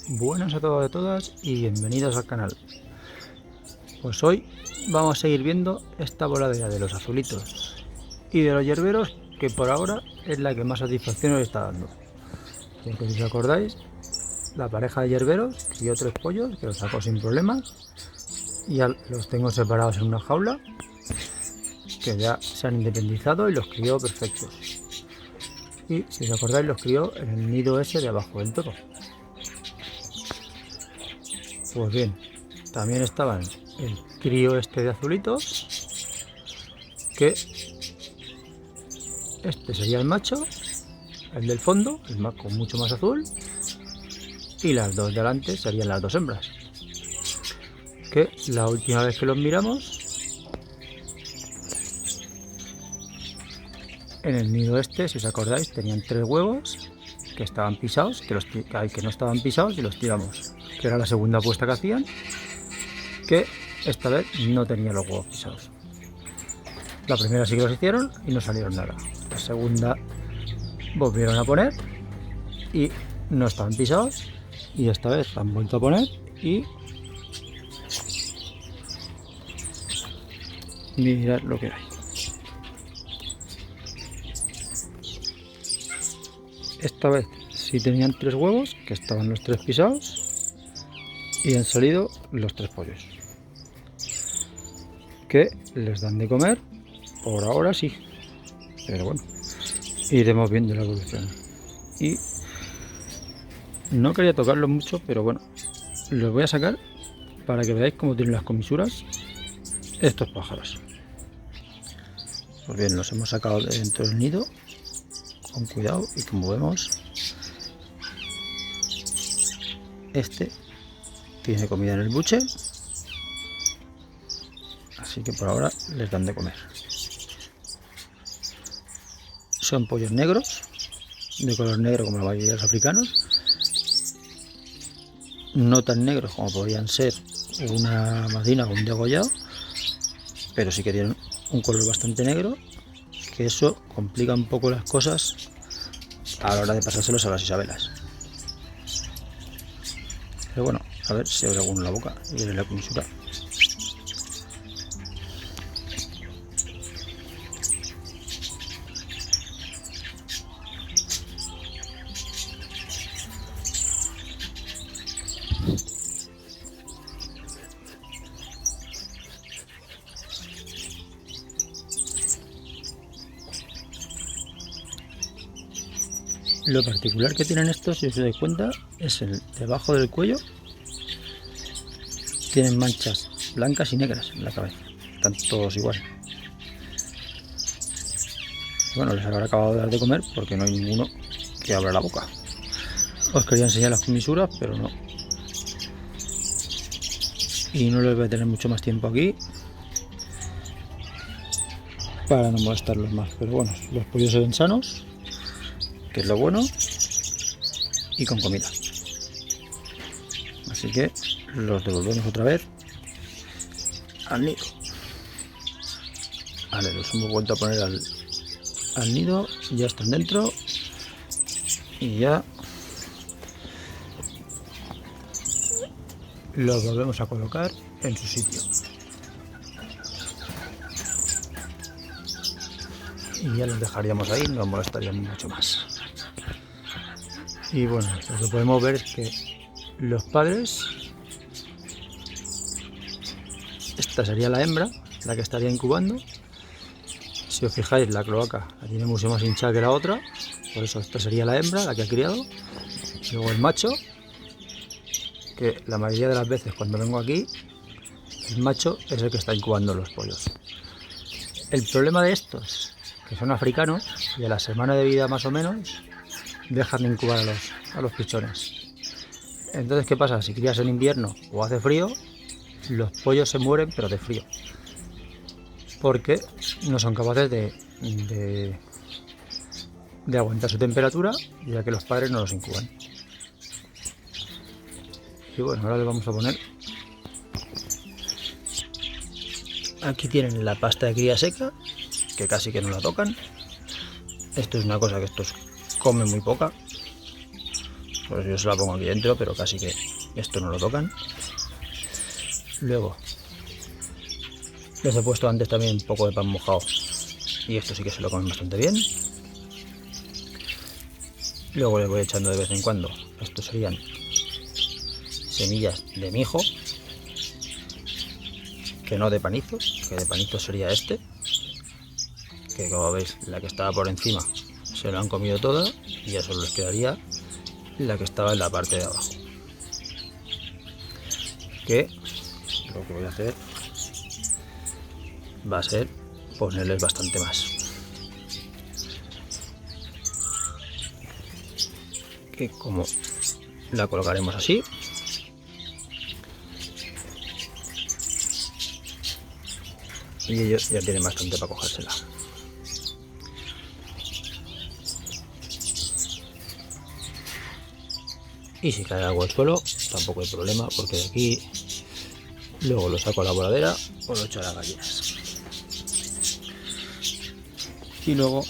Buenas a todos y a todas y bienvenidos al canal. Pues hoy vamos a seguir viendo esta voladera de los azulitos y de los yerberos, que por ahora es la que más satisfacción nos está dando. Porque si os acordáis, la pareja de yerberos crió 3 pollos que los sacó sin problemas y ya los tengo separados en una jaula que ya se han independizado y los crió perfectos. Y si os acordáis, los crió en el nido ese de abajo del todo. Pues bien, también estaban el crío este de azulitos, que este sería el macho, el del fondo, el más con mucho más azul, y las dos de delante serían las dos hembras. Que la última vez que los miramos, en el nido este, si os acordáis, tenían 3 huevos que estaban pisados, que no estaban pisados y los tiramos, que era la segunda apuesta que hacían, que esta vez no tenía los huevos pisados. La primera sí que los hicieron y no salieron nada. La segunda volvieron a poner y no estaban pisados, y esta vez han vuelto a poner y mirad lo que hay. Esta vez sí tenían 3 huevos, que estaban los 3 pisados, y han salido los 3 pollos, que les dan de comer por ahora sí, pero bueno, iremos viendo la evolución. Y no quería tocarlos mucho, pero bueno, los voy a sacar para que veáis cómo tienen las comisuras estos pájaros. Pues bien, los hemos sacado de dentro del nido con cuidado, y como vemos, este tiene comida en el buche, así que por ahora les dan de comer. Son pollos negros, de color negro como la mayoría de los africanos, no tan negros como podrían ser una madrina o un degollado, pero sí que tienen un color bastante negro, que eso complica un poco las cosas a la hora de pasárselos a las isabelas. Pero bueno, a ver si abre alguno la boca y viene la comisura. Lo particular que tienen estos, si os dais cuenta, es el debajo del cuello. Tienen manchas blancas y negras en la cabeza. Están todos igual. Bueno, les habrá acabado de dar de comer porque no hay ninguno que abra la boca. Os quería enseñar las comisuras, pero no. Y no les voy a tener mucho más tiempo aquí para no molestarlos más. Pero bueno, los pollos se ven sanos, que es lo bueno, y con comida. Así que los devolvemos otra vez al nido. Vale, los hemos vuelto a poner al nido, ya están dentro y ya los volvemos a colocar en su sitio. Y ya los dejaríamos ahí, no molestaríamos mucho más. Y bueno, lo que podemos ver es que los padres, esta sería la hembra, la que estaría incubando. Si os fijáis, la cloaca la tiene mucho más hinchada que la otra, por eso esta sería la hembra, la que ha criado. Luego el macho, que la mayoría de las veces cuando vengo aquí, el macho es el que está incubando los pollos. El problema de estos, que son africanos, y a la semana de vida más o menos, dejan de incubar a los pichones. Entonces, ¿qué pasa? Si crías en invierno o hace frío, los pollos se mueren, pero de frío, porque no son capaces de aguantar su temperatura, ya que los padres no los incuban. Y bueno, ahora les vamos a poner, aquí tienen la pasta de cría seca, que casi que no la tocan. Esto es una cosa que estos comen muy poca, Pues yo se la pongo aquí dentro, pero casi que esto no lo tocan. Luego les he puesto antes también un poco de pan mojado y esto sí que se lo comen bastante bien. Luego les voy echando de vez en cuando, estos serían semillas de mijo, que no de panizo, que de panizo sería este, que como veis la que estaba por encima se lo han comido toda y ya solo les quedaría la que estaba en la parte de abajo, que lo que voy a hacer va a ser ponerles bastante más, que como la colocaremos así, y ellos ya tienen bastante para cogérsela. Y si cae algo al suelo tampoco hay problema, porque de aquí luego lo saco a la voladera o lo echo a las gallinas. Y luego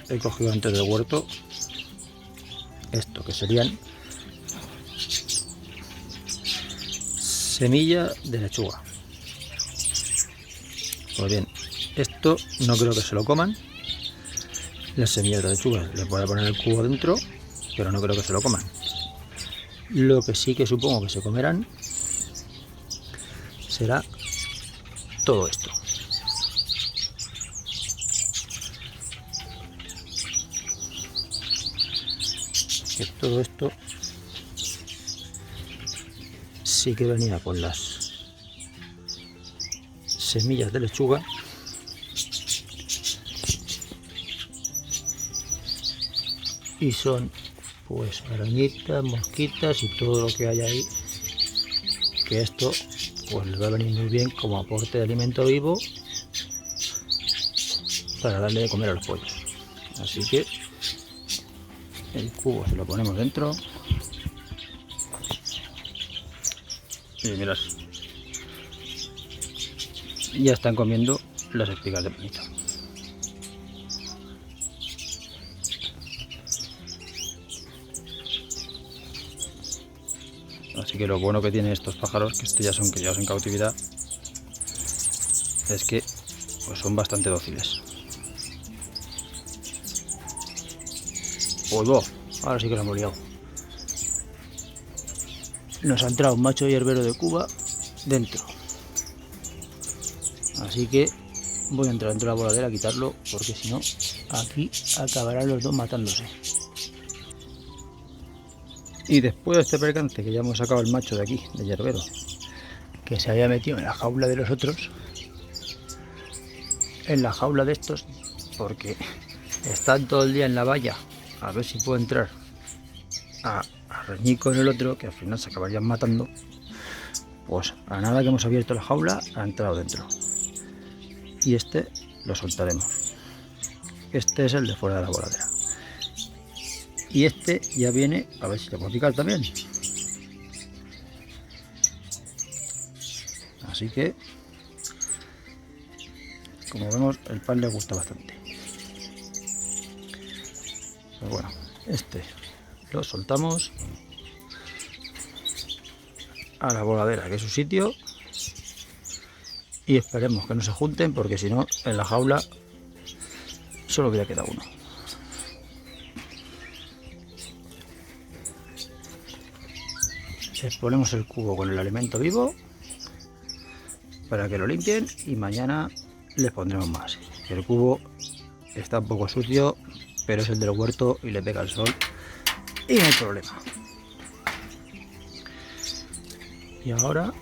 he cogido antes del huerto esto, que serían semilla de lechuga. Pues bien, esto no creo que se lo coman. Las semillas de lechuga les voy a poner el cubo dentro, pero no creo que se lo coman. Lo que sí que supongo que se comerán será todo esto. Que todo esto sí que venía con las semillas de lechuga, y son pues arañitas, mosquitas y todo lo que hay ahí, que esto pues les va a venir muy bien como aporte de alimento vivo para darle de comer a los pollos. Así que el cubo se lo ponemos dentro y mirad, ya están comiendo las espigas de panito. Así que lo bueno que tienen estos pájaros, que estos ya son criados en cautividad, es que pues son bastante dóciles. Pues ahora sí que lo hemos liado. Nos ha entrado un macho hierbero de Cuba dentro. Así que voy a entrar dentro de la voladera a quitarlo, porque si no, aquí acabarán los dos matándose. Y después de este percance, que ya hemos sacado el macho de aquí, de hierbero, que se había metido en la jaula de los otros, en la jaula de estos, porque están todo el día en la valla a ver si puedo entrar a reñir con el otro, que al final se acabarían matando. Pues a nada que hemos abierto la jaula ha entrado dentro, y este lo soltaremos. Este es el de fuera de la voladera, y este ya viene, a ver si le puedo picar también. Así que como vemos, el pan le gusta bastante. Pues bueno, este lo soltamos a la voladera, que es su sitio, y esperemos que no se junten, porque si no, en la jaula solo hubiera quedado uno. Les ponemos el cubo con el alimento vivo para que lo limpien, y mañana les pondremos más. El cubo está un poco sucio, pero es el del huerto y le pega el sol y no hay problema. Y ahora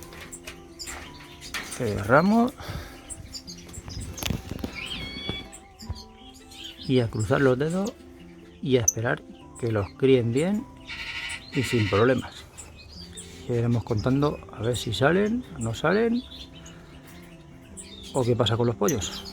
cerramos y a cruzar los dedos y a esperar que los críen bien y sin problemas. Ya iremos contando a ver si salen, no salen o qué pasa con los pollos.